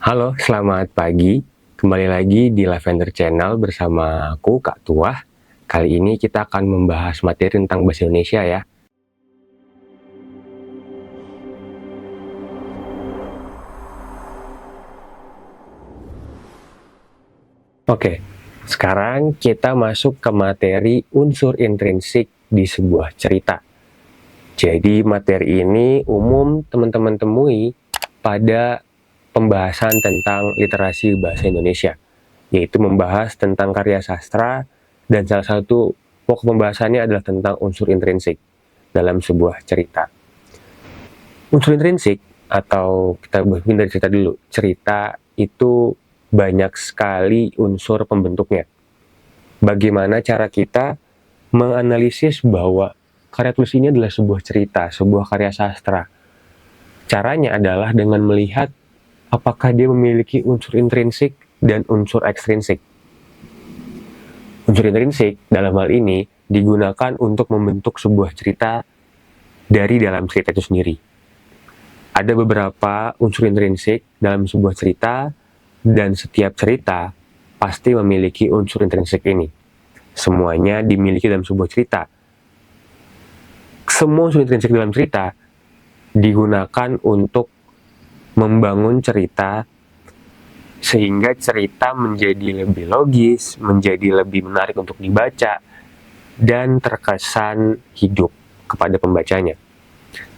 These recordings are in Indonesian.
Halo, selamat pagi. Kembali lagi di Lavender Channel bersama aku, Kak Tuah. Kali ini kita akan membahas materi tentang bahasa Indonesia ya. Oke, sekarang kita masuk ke materi unsur intrinsik di sebuah cerita. Jadi materi ini umum teman-teman temui pada pembahasan tentang literasi bahasa Indonesia, yaitu membahas tentang karya sastra dan salah satu pokok pembahasannya adalah tentang unsur intrinsik dalam sebuah cerita. Unsur intrinsik atau kita bikin dari cerita dulu. Cerita itu banyak sekali unsur pembentuknya. Bagaimana cara kita menganalisis bahwa karya tulis ini adalah sebuah cerita, sebuah karya sastra. Caranya adalah dengan melihat apakah dia memiliki unsur intrinsik dan unsur ekstrinsik. Unsur intrinsik dalam hal ini digunakan untuk membentuk sebuah cerita dari dalam cerita itu sendiri. Ada beberapa unsur intrinsik dalam sebuah cerita, dan setiap cerita pasti memiliki unsur intrinsik ini. Semuanya dimiliki dalam sebuah cerita. Semua unsur intrinsik dalam cerita digunakan untuk membangun cerita sehingga cerita menjadi lebih logis, menjadi lebih menarik untuk dibaca, dan terkesan hidup kepada pembacanya.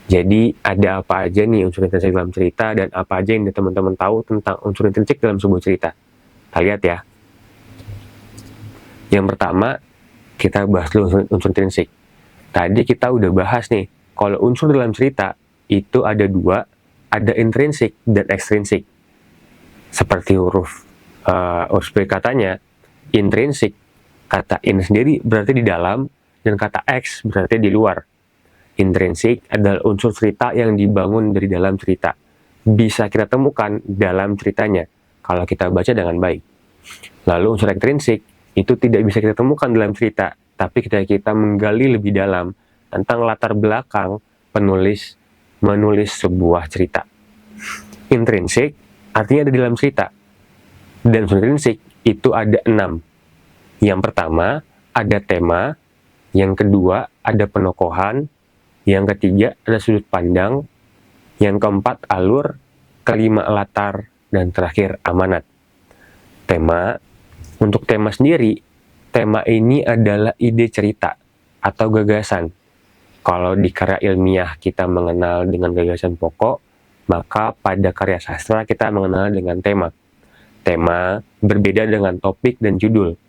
Jadi ada apa aja nih unsur intrinsik dalam cerita dan apa aja yang teman-teman tahu tentang unsur intrinsik dalam sebuah cerita. Kita lihat ya. Yang pertama, kita bahas dulu unsur intrinsik. Tadi kita udah bahas nih, kalau unsur dalam cerita itu ada dua, ada intrinsik dan ekstrinsik. Seperti huruf B katanya, intrinsik, kata in sendiri berarti di dalam, dan kata X berarti di luar. Intrinsik adalah unsur cerita yang dibangun dari dalam cerita. Bisa kita temukan dalam ceritanya kalau kita baca dengan baik. Lalu unsur ekstrinsik itu tidak bisa kita temukan dalam cerita, tapi kita menggali lebih dalam tentang latar belakang penulis menulis sebuah cerita. Intrinsik artinya ada di dalam cerita, dan unsur intrinsik itu ada 6. Yang pertama ada tema, yang kedua ada penokohan, yang ketiga ada sudut pandang, yang keempat alur, kelima latar, dan terakhir amanat. Tema, untuk tema sendiri, tema ini adalah ide cerita atau gagasan. Kalau di karya ilmiah kita mengenal dengan gagasan pokok, maka pada karya sastra kita mengenal dengan tema. Tema berbeda dengan topik dan judul.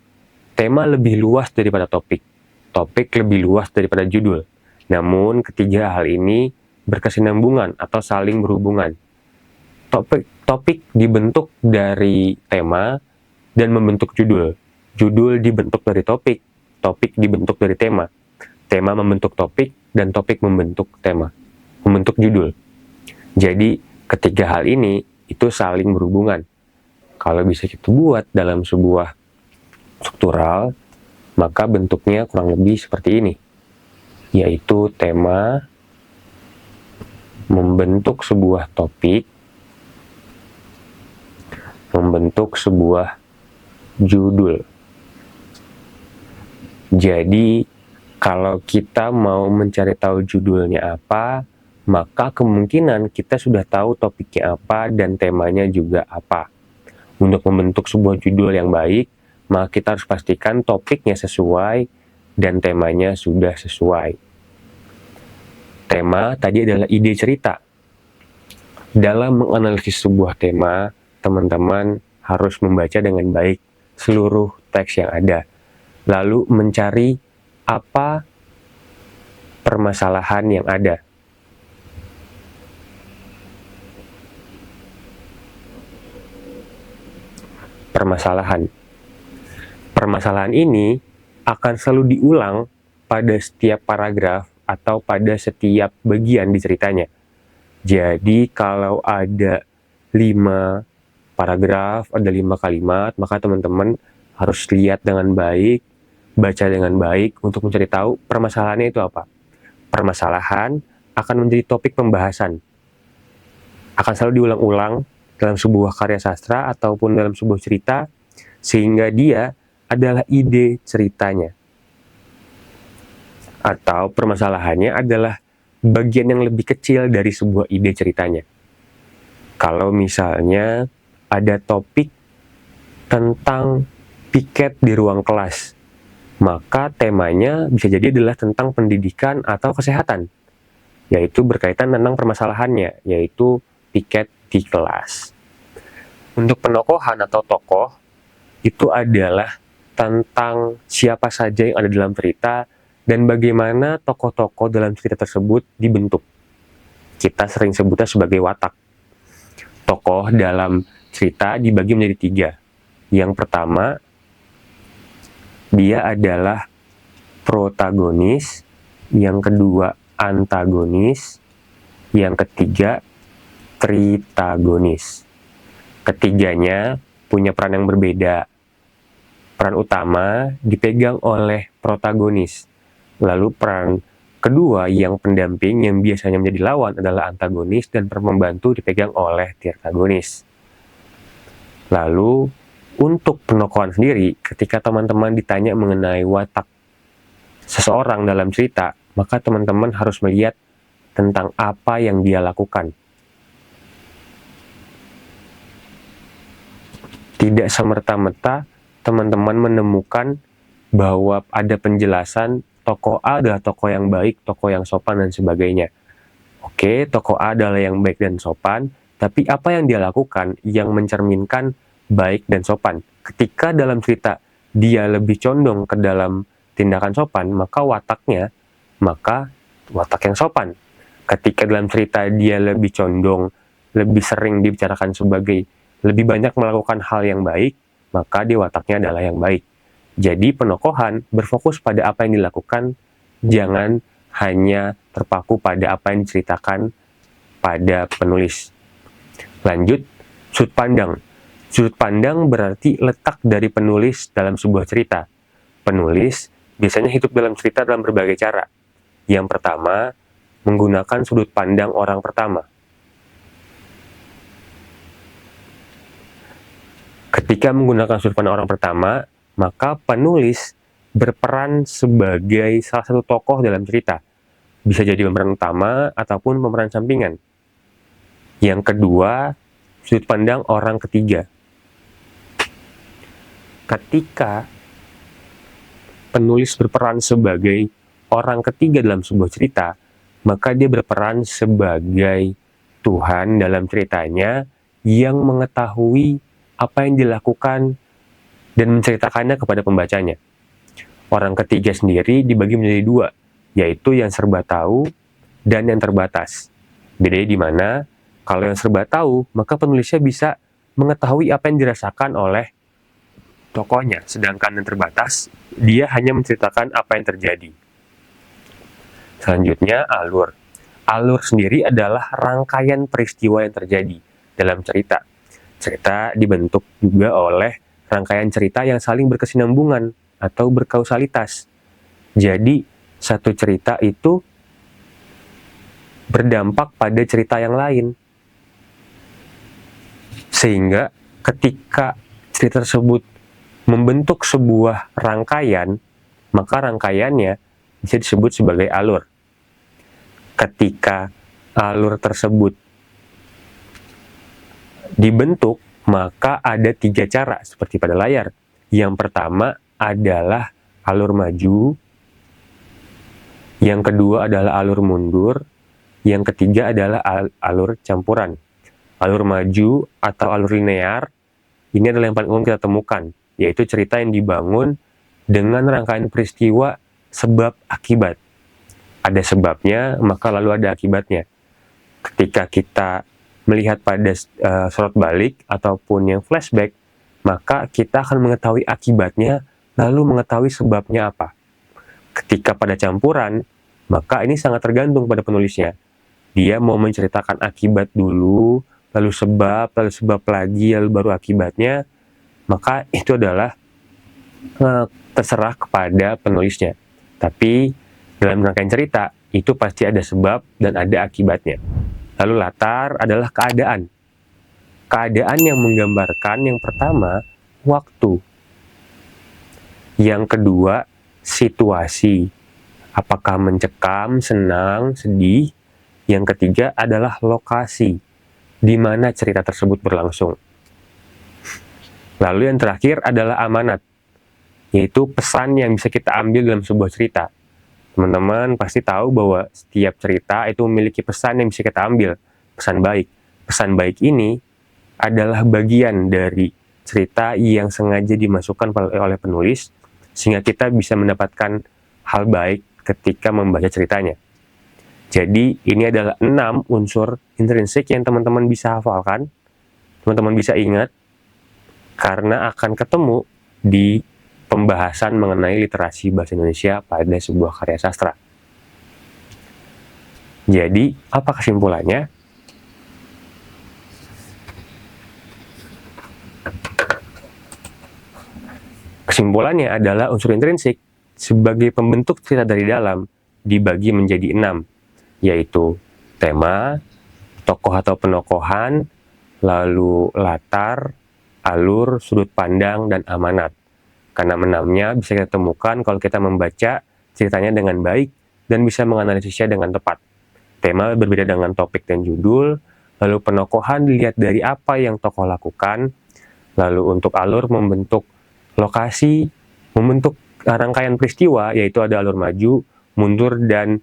Tema lebih luas daripada topik. Topik lebih luas daripada judul. Namun, ketiga hal ini berkesinambungan atau saling berhubungan. Topik dibentuk dari tema dan membentuk judul. Judul dibentuk dari topik. Topik dibentuk dari tema. Tema membentuk topik, dan topik membentuk tema. Membentuk judul. Jadi, ketiga hal ini itu saling berhubungan. Kalau bisa kita buat dalam sebuah struktural, maka bentuknya kurang lebih seperti ini. Yaitu tema membentuk sebuah topik, membentuk sebuah judul. Jadi, kalau kita mau mencari tahu judulnya apa, maka kemungkinan kita sudah tahu topiknya apa dan temanya juga apa. Untuk membentuk sebuah judul yang baik, maka kita harus pastikan topiknya sesuai dan temanya sudah sesuai. Tema tadi adalah ide cerita. Dalam menganalisis sebuah tema, teman-teman harus membaca dengan baik seluruh teks yang ada. Lalu mencari apa permasalahan yang ada. Permasalahan ini akan selalu diulang pada setiap paragraf atau pada setiap bagian di ceritanya. Jadi kalau ada 5 paragraf, ada 5 kalimat, maka teman-teman harus lihat dengan baik, baca dengan baik untuk mencari tahu permasalahannya itu apa. Permasalahan akan menjadi topik pembahasan. Akan selalu diulang-ulang dalam sebuah karya sastra ataupun dalam sebuah cerita, sehingga dia adalah ide ceritanya. Atau permasalahannya adalah bagian yang lebih kecil dari sebuah ide ceritanya. Kalau misalnya ada topik tentang piket di ruang kelas, maka temanya bisa jadi adalah tentang pendidikan atau kesehatan, yaitu berkaitan tentang permasalahannya, yaitu piket di kelas. Untuk penokohan atau tokoh, itu adalah tentang siapa saja yang ada dalam cerita dan bagaimana tokoh-tokoh dalam cerita tersebut dibentuk. Kita sering sebutnya sebagai watak. Tokoh dalam cerita dibagi menjadi 3. Yang pertama, dia adalah protagonis. Yang kedua, antagonis. Yang ketiga, tritagonis. Ketiganya punya peran yang berbeda. Peran utama dipegang oleh protagonis. Lalu peran kedua yang pendamping yang biasanya menjadi lawan adalah antagonis, dan peran pembantu dipegang oleh tritagonis. Lalu untuk penokohan sendiri, ketika teman-teman ditanya mengenai watak seseorang dalam cerita, maka teman-teman harus melihat tentang apa yang dia lakukan. Tidak semerta-merta teman-teman menemukan bahwa ada penjelasan tokoh A adalah tokoh yang baik, tokoh yang sopan, dan sebagainya. Oke, tokoh A adalah yang baik dan sopan, tapi apa yang dia lakukan yang mencerminkan baik dan sopan? Ketika dalam cerita dia lebih condong ke dalam tindakan sopan, maka watak yang sopan. Ketika dalam cerita dia lebih condong, lebih sering dibicarakan sebagai lebih banyak melakukan hal yang baik, maka dia wataknya adalah yang baik. Jadi penokohan berfokus pada apa yang dilakukan, jangan hanya terpaku pada apa yang diceritakan pada penulis. Lanjut, sudut pandang. Sudut pandang berarti letak dari penulis dalam sebuah cerita. Penulis biasanya hidup dalam cerita dalam berbagai cara. Yang pertama, menggunakan sudut pandang orang pertama. Ketika menggunakan sudut pandang orang pertama, maka penulis berperan sebagai salah satu tokoh dalam cerita. Bisa jadi pemeran utama ataupun pemeran sampingan. Yang kedua, sudut pandang orang ketiga. Ketika penulis berperan sebagai orang ketiga dalam sebuah cerita, maka dia berperan sebagai Tuhan dalam ceritanya yang mengetahui apa yang dilakukan dan menceritakannya kepada pembacanya. Orang ketiga sendiri dibagi menjadi 2, yaitu yang serba tahu dan yang terbatas. Bedanya di mana? Kalau yang serba tahu, maka penulisnya bisa mengetahui apa yang dirasakan oleh tokohnya, sedangkan yang terbatas, dia hanya menceritakan apa yang terjadi. Selanjutnya, alur. Alur sendiri adalah rangkaian peristiwa yang terjadi dalam cerita. Cerita dibentuk juga oleh rangkaian cerita yang saling berkesinambungan atau berkausalitas. Jadi, satu cerita itu berdampak pada cerita yang lain. Sehingga ketika cerita tersebut membentuk sebuah rangkaian, maka rangkaiannya bisa disebut sebagai alur. Ketika alur tersebut dibentuk, maka ada 3 cara seperti pada layar. Yang pertama adalah alur maju, yang kedua adalah alur mundur, yang ketiga adalah alur campuran. Alur maju atau alur linear, ini adalah yang paling umum kita temukan, yaitu cerita yang dibangun dengan rangkaian peristiwa sebab akibat. Ada sebabnya, maka lalu ada akibatnya. Ketika kita melihat pada sorot balik ataupun yang flashback, maka kita akan mengetahui akibatnya, lalu mengetahui sebabnya apa. Ketika pada campuran, maka ini sangat tergantung pada penulisnya. Dia mau menceritakan akibat dulu, lalu sebab lagi, lalu baru akibatnya, maka itu adalah terserah kepada penulisnya. Tapi dalam rangkaian cerita, itu pasti ada sebab dan ada akibatnya. Lalu latar adalah keadaan. Keadaan yang menggambarkan yang pertama, waktu. Yang kedua, situasi. Apakah mencekam, senang, sedih. Yang ketiga adalah lokasi, di mana cerita tersebut berlangsung. Lalu yang terakhir adalah amanat, yaitu pesan yang bisa kita ambil dalam sebuah cerita. Teman-teman pasti tahu bahwa setiap cerita itu memiliki pesan yang bisa kita ambil, pesan baik. Pesan baik ini adalah bagian dari cerita yang sengaja dimasukkan oleh penulis, sehingga kita bisa mendapatkan hal baik ketika membaca ceritanya. Jadi, ini adalah 6 unsur intrinsik yang teman-teman bisa hafalkan, teman-teman bisa ingat, karena akan ketemu di pembahasan mengenai literasi bahasa Indonesia pada sebuah karya sastra. Jadi, apa kesimpulannya? Kesimpulannya adalah unsur intrinsik sebagai pembentuk cerita dari dalam dibagi menjadi 6, yaitu tema, tokoh atau penokohan, lalu latar, alur, sudut pandang, dan amanat. Karena 6-nya bisa kita temukan kalau kita membaca ceritanya dengan baik dan bisa menganalisisnya dengan tepat. Tema berbeda dengan topik dan judul, lalu penokohan dilihat dari apa yang tokoh lakukan, lalu untuk alur membentuk lokasi, membentuk rangkaian peristiwa, yaitu ada alur maju, mundur, dan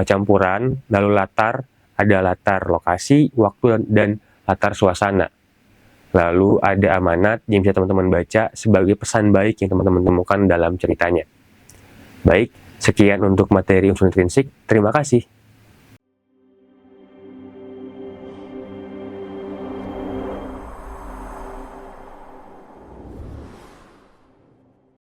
campuran. Lalu latar, ada latar lokasi, waktu, dan latar suasana. Lalu ada amanat yang bisa teman-teman baca sebagai pesan baik yang teman-teman temukan dalam ceritanya. Baik, sekian untuk materi unsur intrinsik. Terima kasih.